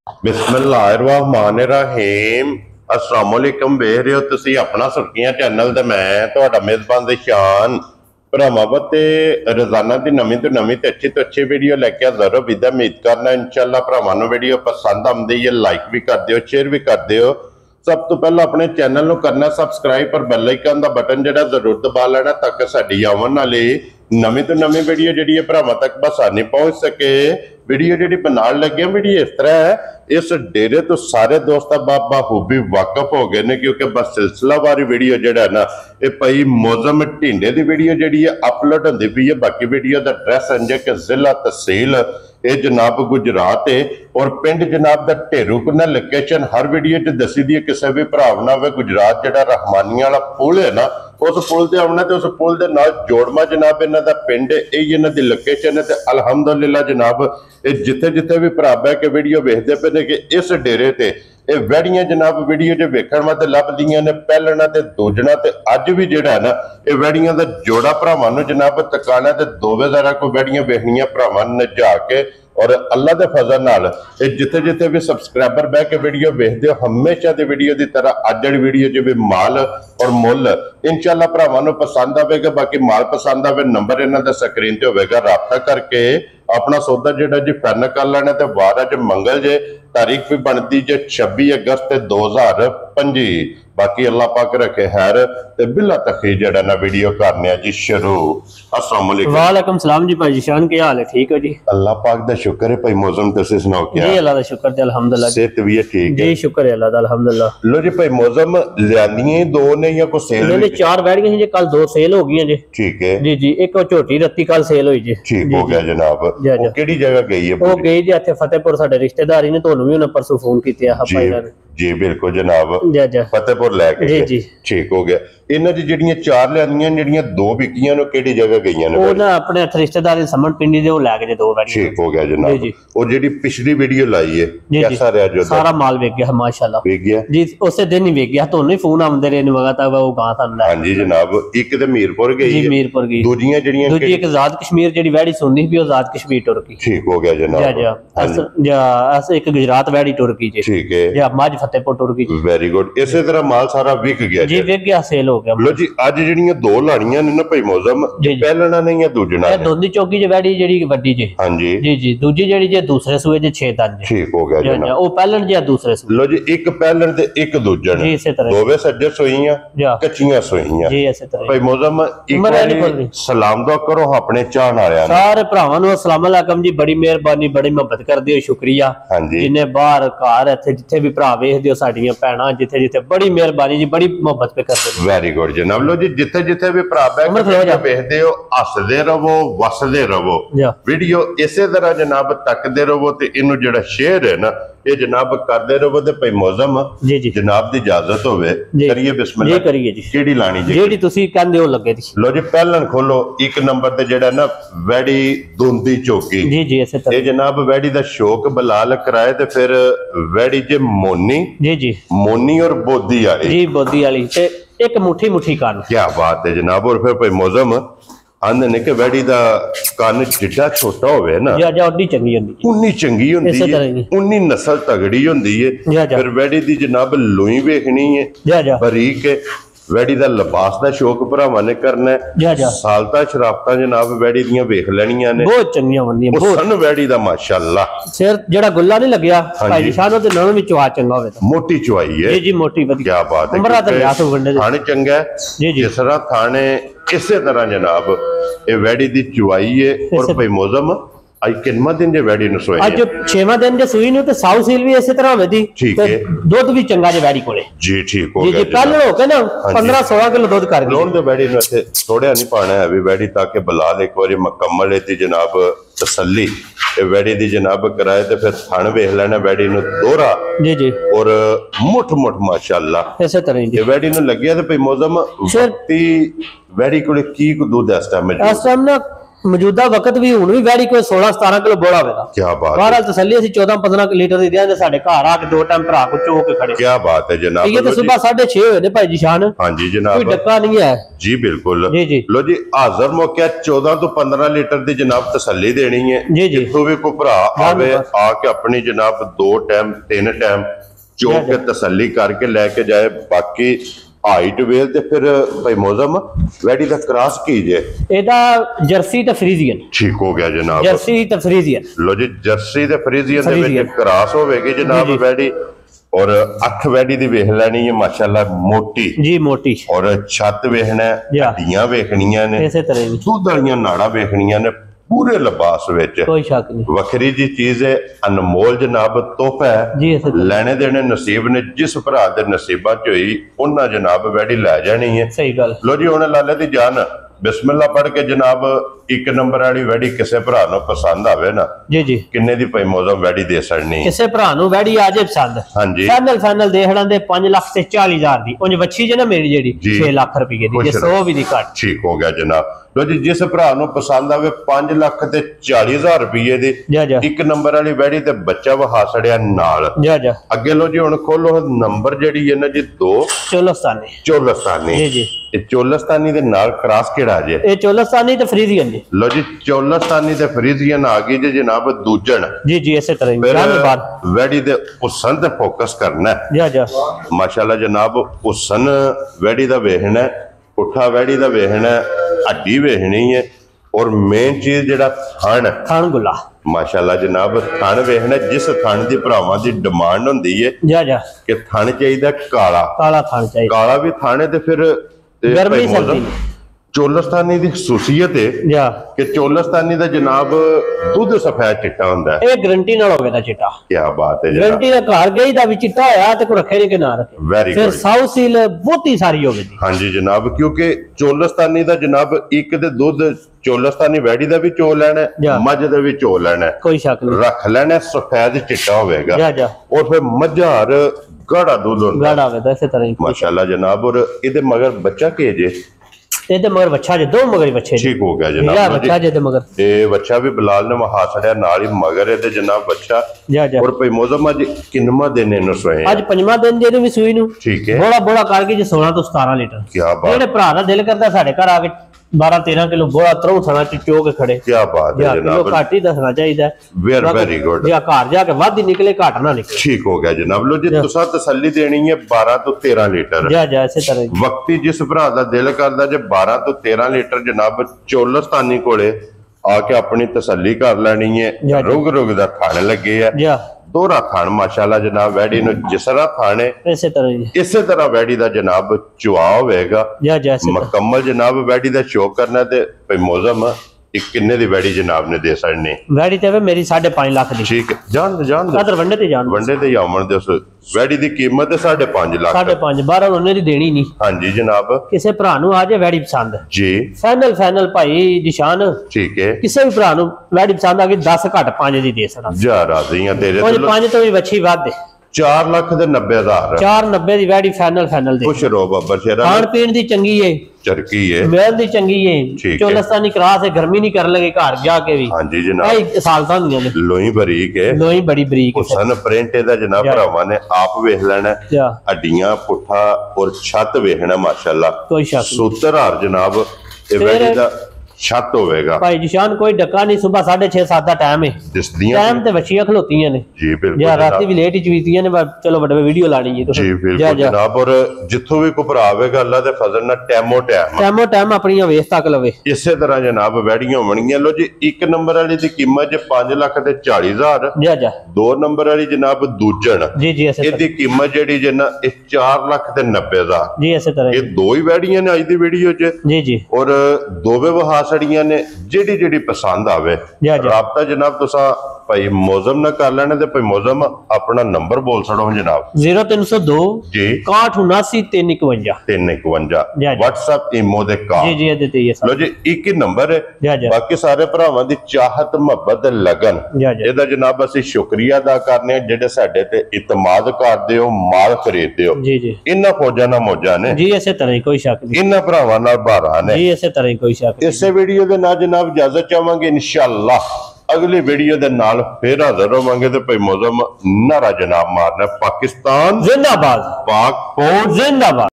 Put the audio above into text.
बिस्मिल्लाहिर्रहमानिर्रहीम अस्सलाम वालेकुम। वेख रहे हो तुसी अपना सुर्खियां चैनल ते मैं तुहाडा मेजबान दिशान भरावां ते रोजाना की नवीं तो नवीं ते अच्छी वीडियो लेके हाजिर हो। विदा उम्मीद करना इंशाअल्लाह भरावां नूं वीडियो पसंद आउंदी है, लाइक भी कर दिओ, शेयर भी कर दिओ। सब तो पहला अपने चैनल नूं करना सबसक्राइब और बैल आइकन दा बटन जिहड़ा जरूर दबा लेना ताकि साडी आउण वाली नवीं तो नवीं वीडियो जिहड़ी है भरावां तक बसानी पहुंच सके। वीडियो जिहड़ी बनाउण लगे वीडियो इस तरह है, इस डेरे तो सारे दोस्त बाबा खूबी वाकफ हो गए ने क्योंकि बस सिलसिलावारी वीडियो जिहड़ा ना ये भाई मौजम ढिंडे की वीडियो जिहड़ी है अपलोड होंदी पई है। बाकी वीडियो का एड्रैस अंजे कि जिला तहसील ये जनाब गुजरात है और पिंड जनाब दा ढेरू कन्ना लोकेशन हर वीडियो च दसी दी है। किसी भी भराव ना होवे गुजरात जिहड़ा रहमानिया वाला पुल है ना उस पुल से आना तो उस पुल के नाल जोड़मा जनाब इन्हां दा पिंड है, यही इन्हां दी लोकेशन है। ते अलहमदुलिल्लाह जनाब ये जिथे जिथे भी भरा बह के वीडियो वेखदे पे ने कि इस डेरे ते ये वैड़ियां जनाब वीडियो जो वेखण वास्ते लभदियां ने पहलना ते दूजना ते अज भी जिहड़ा है ना ये वैड़ियां दा जोड़ा भरावां नूं जनाब तकाना ते दोवे ज़रा कोई वैड़ियां वेखणियां भरावां नजा के और अल्लाह के फजल नाल जिथे जिथे भी सबसक्राइबर बह के वीडियो वेखदे हो हमेशा दी वीडियो की तरह अज वाली वीडियो च भी माल और मुल इंशाअल्लाह भरावां नूं पसंद आवेगा। बाकी माल पसंद आवे नंबर इन्हां दा स्क्रीन ते होवेगा, राबता करके अपना सौदा जिहड़ा जी फाइनल कर लेना। ते वार अज मंगल जे तारीख भी बनती जे 26 अगस्त 2025। बाकी अल्लाह पाक रखे खैर ते बिला तखीर जड़ा ना वीडियो करने जी शुरू। अस्सलाम वालेकुम। वालेकुम सलाम जी भाई जीशान, क्या हाल है? ठीक है जी, अल्लाह पाक दा शुक्र है। भाई मौसम तुसी सुनाओ क्या? जी अल्लाह दा शुक्र है अल्हम्दुलिल्लाह। सेहत भी है ठीक है जी शुक्र है अल्लाह दा अल्हम्दुलिल्लाह। लो जी भाई मौसम लियानिए दो ने या को सेल मैंने चार बैठ गई जी, कल दो सेल हो गई जी। ठीक है जी जी, एक झोटी रत्ती कल सेल हुई जी। ठीक हो गया जनाब। जी, वो केड़ी जगह गई है? वो गई जी इत्थे फतेहपुर, साडे रिश्तेदारी ने तोनू भी उन्हें परसों फोन कीते आ भाई ने। जी बिल्कुल जनाब, जी जी फतेहपुर लैके जी जी ठीक हो गया। इन्हां दी जेहड़ियां चार लियानियां जेहड़ियां दो बिकियां ने केड़ी जगह गईयां ने? वो ना अपने रिश्तेदारी समण पिंडी दे वो लै गए दो बैठ। ठीक हो गया जनाब। और जेहड़ी पिछली वीडियो लाई है कैसा रहा? जो सारा माल वेच गया माशाल्लाह, वेच गया जी। उस दिन ही वेच गया, तोनू ही फोन आंदे रहे ने वगैरह वो गां सन लै। हां जी जनाब, एक ते मीरपुर गई जी, मीरपुर गई। दूजियां जेहड़ियां दूजी एक आजाद कश्मीर जेहड़ी वैड़ी सुनदी भी आजाद कश्मीर टुर गई। ठीक हो गया जनाब। अस एक गुजरात वैड़ी टुर गई जी। ठीक है, या मज फतेहपुर टुर गई। Very good. इसी तरह माल सारा विक गया जी, विक गया, सेल हो गया। लो जी अज जेहड़ियां दो लाणियां ने ना भाई मौसम पहलना नहीं है दूजना ये दोंदी चौकी जे वैड़ी जेहड़ी वड्डी जे। हां जी जी जी, दूजी जेहड़ी जे दूसरे सूए जे 6 दंद जे। ठीक हो गया जनाब। वो पहलन जे दूसरे सूए। लो जी एक पहलन ते एक दूजन जी, इसी तरह दोवे सज्जे सोईयां कच्चियां सोईयां जी, इसी तरह भाई मौसम एक बारी सलाम दुआ करो अपने चाहण वालियां सारे भरावां नूं अस्सलाम वालेकुम जी। बड़ी मेहरबानी, बड़ी मोहब्बत करदे हो, शुक्रिया। हां जी, जिन्ने बाहर घर इत्थे जिथे भी भरा वेखदे हो साडीआं भैणां जिथे जिथे, बड़ी मेहरबानी जी, बड़ी मोहब्बत पे करदे। वेरी गुड जनाब। लो जी जिथे जिथे भी भरा बैठ वेखदे हो हसदे रहो, वसदे रहो, वीडियो इसे तरह जनाब तकदे रहो ते इनू जेड़ा शेयर है ना ये जनाब करदे रहो। ते भाई मौसम जी जी जनाब दी इजाजत होवे करिए बिस्मिल्लाह। जी करिए जी। केड़ी लानी जी? जेड़ी तुसी कहंदे हो लगे दी। लो जी पहलन खोलो एक नंबर ते जेड़ा ना वैड़ी दूंदी चौकी। जी जी, इसे तरह ये जनाब वैड़ी दा शौक बलाल कराए ते फिर वैड़ी जे मोनी। जी जी, मोनी और बोदी वाली। जी, बोदी वाली ते एक मुट्ठी मुट्ठी कान। क्या बात है जनाब। और फिर भाई मौसम आंदे ने कि वैड़ी दा कान जिड्डा छोटा होवे ना उन्नी चंगी हुंदी है, उन्नी चंगी हुंदी है, उन्नी नस्ल तगड़ी हुंदी है। फिर वैड़ी दी जनाब लूई वेखनी है बरीक है। वैड़ी दा लिबास दा शौक भरावां ने करना है। सालता शराफता जनाब वैड़ी दियां वेख लेनियां ने, बहुत चंगियां हुंदियां। बहुत सन वैड़ी दा माशाअल्लाह। सिर जेड़ा गुल्ला नहीं लगया भाई निशान ते नाम भी चवा चंगा होवे, मोटी चवाई है। जी जी, मोटी वधिया। क्या बात है। उमरा ते लियास वंडे खाने चंगा है। जी जी, जिस तरह खाने इसे तरह जनाब ये वैड़ी दी चवाई है। और भाई मौसम आज कितना दिन जे वैड़ी नु सोई? आज 6वां दिन जे सुई नु ते साउ सील भी इसे तरह होवे दी। ठीक है, दूध भी चंगा जे वैड़ी कोले। जी ठीक हो गया जी। कल हो के ना 15-16 किलो दूध कर गई। लोन दे वैड़ी नु इथे थोड़ा नहीं पाना है भी वैड़ी ताकि बलाल एक बारी मुकम्मल इती जनाब तसल्ली ये वैड़ी दी जनाब कराए ते फिर थण वेख लेना वैड़ी नु दोहरा। जी जी, और मुठ मुठ माशाअल्लाह इसे तरह ये वैड़ी नु लगया ते भाई मौसम वक्ती वैड़ी कोले की को दूध इस टाइम ना ਮੌਜੂਦਾ ਵਕਤ ਵੀ ਹੁਣ ਵੀ ਵੈੜੀ ਕੋਈ 16-17 ਕਿਲੋ ਬੋਲਾ ਹੋਵੇਗਾ। ਕੀ ਬਾਤ ਬਾਹਰ ਤਸੱਲੀ ਅਸੀਂ 14-15 ਲੀਟਰ ਦੀ ਦਿਆਂਗੇ ਸਾਡੇ ਘਰ ਆ ਕੇ 2 ਟਾਈਮ ਭਰਾ ਕੋ ਚੋ ਕੇ ਖੜੇ। ਕੀ ਬਾਤ ਹੈ ਜਨਾਬ। ਇਹ ਤਾਂ ਸਵੇਰ 6:30 ਹੋਏ ਨੇ ਭਾਈ ਜਿਸ਼ਾਨ। ਹਾਂਜੀ ਜਨਾਬ, ਕੋਈ ਡੱਕਾ ਨਹੀਂ ਹੈ ਜੀ ਬਿਲकुल। ਜੀ ਜੀ लो जी हाजिर मौके 14 ਤੋਂ 15 ਲੀਟਰ ਦੀ ਜਨਾਬ ਤਸੱਲੀ ਦੇਣੀ ਹੈ। ਜੀ ਜੀ ਜਿੱਥੋਂ ਵੀ ਕੋਈ ਭਰਾ ਆਵੇ ਆ ਕੇ ਆਪਣੀ ਜਨਾਬ 2 ਟਾਈਮ 3 ਟਾਈਮ ਚੋ ਕੇ ਤਸੱਲੀ ਕਰਕੇ ਲੈ ਕੇ ਜਾਏ। ਬਾਕੀ ਹਾਈਟ ਵੇਲ ਤੇ ਫਿਰ ਭਾਈ ਮੌਜ਼ਮ ਵੈਡੀ ਦਾ ਕ੍ਰਾਸ ਕੀਜੇ। ਇਹਦਾ ਜਰਸੀ ਤੇ ਫਰੀਜ਼ੀਅਨ ਠੀਕ ਹੋ ਗਿਆ ਜਨਾਬ। ਜਰਸੀ ਤੇ ਫਰੀਜ਼ੀਅਨ। ਲੋ ਜੀ ਜਰਸੀ ਤੇ ਫਰੀਜ਼ੀਅਨ ਦੇ ਵਿੱਚ ਕ੍ਰਾਸ ਹੋਵੇਗੀ ਜਨਾਬ ਵੈਡੀ। और अख वैडी दी वेख लैनी है माशाल्लाह मोटी जी मोटी। और छत वेखना हड्डियां वेखनियां ने इसे तरह दुध वालियां नाड़ा वेखनियां ने पूरे लिबास विच कोई शक नहीं। वखरी जी चीज है अनमोल जनाब तोहफा है लेने देने नसीब ने जिस भरा दे नसीबां च होई उन्हां जनाब वैडी लै जानी है। सही गल। लो जी हुण लाले दी जान बिस्मिल्लाह पढ़ के जनाब 1 नंबर वाली वैडी किसे भरा नु पसंद आवे ना जी जी किन्ने दी भाई मौजम वैडी दे सकनी किसे भरा नु वैडी आ जाए पसंद। हां जी फाइनल देखणा दे 5,40,000 दी उंज बच्ची जे ना मेरी जेडी 6 लाख रुपए दी जे 100 भी दी घट। ठीक हो गया जनाब। लो जी जिस भरा नु पसंद आवे 5,40,000 रुपए दी जा जा 1 नंबर वाली वैडी ते बच्चा वहा सड़िया नाल जा जा। अगे लो जी हुण खोलो नंबर जेडी है ना जी 2 चोलस्तानी। चोलस्तानी जी जी चोलस्तानी दे नाल क्रॉस केड़ा जे ए चोलस्तानी ते फ्रीजियन जी। लो जी चोलस्तानी ते फ्रीजियन आ गई जे जनाब दूजन। जी जी ऐसे तरह जान बाद वैडी दे हुसन ते फोकस करना है। जा जा माशाल्लाह जनाब हुसन वैडी दा वेखना है पुठा वैडी दा वेखना है हड्डी वेखनी है और मेन चीज जेड़ा थन गुला माशाल्लाह जनाब थन वेखना जिस थन दी भरावां दी डिमांड हुंदी है जा जा कि थन चाहिदा काला काला थन चाहिदा काला भी थन है ते फिर गर्मी सर्दी चोलस्तानी दी खसूसियत है जा कि चोलस्तानी दा जनाब दूध सफेद चिट्टा हुंदा है। ए गारंटी नाल होवे दा चिट्टा। क्या बात है गारंटी दा घर गई दा भी चिट्टा होया ते को रखे ने कि ना रखे वेरी फिर साउथ सील बहुती सारी होवे दी। हां जी जनाब क्योंकि चोलस्तानी दा जनाब एक दे दूध चोलस्तानी वैडी दा भी चो लेना है मझ दा भी चो लेना है कोई शक नहीं रख लेना सफेद चिट्टा होवेगा जा जा और फिर मझार गाढ़ा दूध होंदा गाढ़ा होवे दा इस तरह माशाल्लाह जनाब। और इदे मगर बच्चा के जे ਇਹਦੇ ਮਗਰ ਬੱਚਾ ਜੇ ਦੋ ਮਗਰ ਬੱਚੇ ਠੀਕ ਹੋ ਗਿਆ ਜਨਾਬ। ਇਹ ਬੱਚਾ ਜੇ ਤੇ ਮਗਰ ਇਹ ਬੱਚਾ ਵੀ ਬਲਾਲ ਨੇ ਵਹਾ ਛੜਿਆ ਨਾਲ ਹੀ ਮਗਰ ਇਹਦੇ ਜਨਾਬ ਬੱਚਾ ਜਾ ਜਾ। ਔਰ ਭਈ ਮੌਜ਼ਮ ਅੱਜ ਕਿੰਨਵਾਂ ਦਿਨ ਇਹਨੂੰ ਸੋਏ ਅੱਜ 5ਵਾਂ ਦਿਨ ਜਿਹਨੂੰ ਵੀ ਸੂਈ ਨੂੰ ਠੀਕ ਹੈ ਬੋਲਾ ਬੋਲਾ ਕਰਕੇ ਜੇ 16 ਤੋਂ 17 ਲੀਟਰ। ਕੀ ਬਾਤ। ਜਿਹੜੇ ਭਰਾ ਦਾ ਦਿਲ ਕਰਦਾ ਸਾਡੇ ਘਰ ਆ ਕੇ 12-13 किलो बोला तरह थाना चो के खड़े। क्या बात है जनाब घट ही दसना चाहिए। वेरी गुड या घर जाके वध ही निकले घट ना निकले। ठीक हो गया जनाब। लो जी तुसा तसल्ली देनी है 12 तो 13 लीटर जा जा इसे तरह वक्ती जिस भरा दा दिल करदा जे 12 तो 13 लीटर जनाब चोलस्तानी कोले आके अपनी तसल्ली कर लेनी है। रुग रुग दा खाने लगे है दोहरा थान माशाल्लाह जनाब वैडी नु जिसरा थाने इसे तरह वैडी दा जनाब चुआ होवेगा मुकम्मल जनाब वैडी दा शो करना ते भाई मौजम किन्ने दी वैडी जनाब ने दे सकनी वैडी ते मेरी 5.5 लाख दी। ठीक है जान जान अदर वंडे ते आमन दे उस वैडी दी कीमत है 5.5 लाख 5.5 12 उन्हें दी देनी नहीं। हां जी जनाब किसे भरा नु आ जाए वैडी पसंद जी फाइनल भाई निशान ठीक है किसे भी भरा नु वैडी पसंद आ गई 10 घट 5 दी दे सकदा जा राजी हां तेरे तो 5 तो भी बच्ची वाद दे 4,90,000 490 दी वैडी फाइनल दे खुश रहो बाबर शेरा खान पीन दी चंगी है चरकी है मेल दी चंगी है चोलस्तानी क्रास है गर्मी नहीं कर लगे घर जाके भी। हां जी जनाब भाई सालता नहीं है लोई बरीक है लोई बड़ी बरीक हुसन प्रिंट दा जनाब भरावां ने आप वेख लेना हड्डियां पुठा और छत वेखना माशाल्लाह कोई शक सूत्र हार जनाब ए वैडी दा छत होवेगा भाई जिशान कोई डका नहीं सुबह 6:30-7 दा टाइम है टाइम ते बच्चियां खलोतीयां ने जी बिल्कुल या राती भी लेट ही चवीतीयां ने चलो बड़े वीडियो लानी है तो जी बिल्कुल जनाब। और जिथों भी कोई भरा आवेगा अल्लाह दे फजल नाल टाइमो टाइम अपनी वेस तक लवे इसे तरह जनाब वैडियां होणगियां। लो जी 1 नंबर वाली दी कीमत 5,40,000 जा जा 2 नंबर वाली जनाब दूजन जी जी ऐसे इदी कीमत जेडी जे ना 4,90,000 जी ऐसे तरह ये दो ही वैडियां ने आज दी वीडियो च जी जी। और दोवे वहा सड़ियां ने जेडी जेडी पसंद आवे राबता जनाब तुसा भाई मौजम ना कर लेने ते भाई मौजम अपना नंबर बोल सड़ो जनाब 0302 जी 6179 व्हाट्सएप इमो दे का जी जी देते ये लो जी एक ही नंबर है बाकी सारे भरावां दी चाहत मोहब्बत लगन एदा जनाब असि शुक्रिया अदा करने जेडे साडे ते इतमाद करदे हो माल खरीददे हो जी जी। इन्ना फौजा ना मौजा ने जी इसे तरह कोई शक नहीं इन्ना भरावां नाल बारा ने जी इसे तरह कोई शक इसे ਵੀਡੀਓ ਦੇ ਨਾਲ ਜਨਾਬ ਇਜਾਜ਼ਤ ਚਾਹਾਂਗੇ ਇਨਸ਼ਾਅੱਲਾ ਅਗਲੀ ਵੀਡੀਓ ਦੇ ਨਾਲ ਫੇਰ ਹਾਜ਼ਰ ਹੋਵਾਂਗੇ ਤੇ ਭਾਈ ਮੌਜ਼ਮ ਨਾਰਾ ਜਨਾਬ ਮਾਰਨਾ ਪਾਕਿਸਤਾਨ जिंदाबाद पाक फौज जिंदाबाद।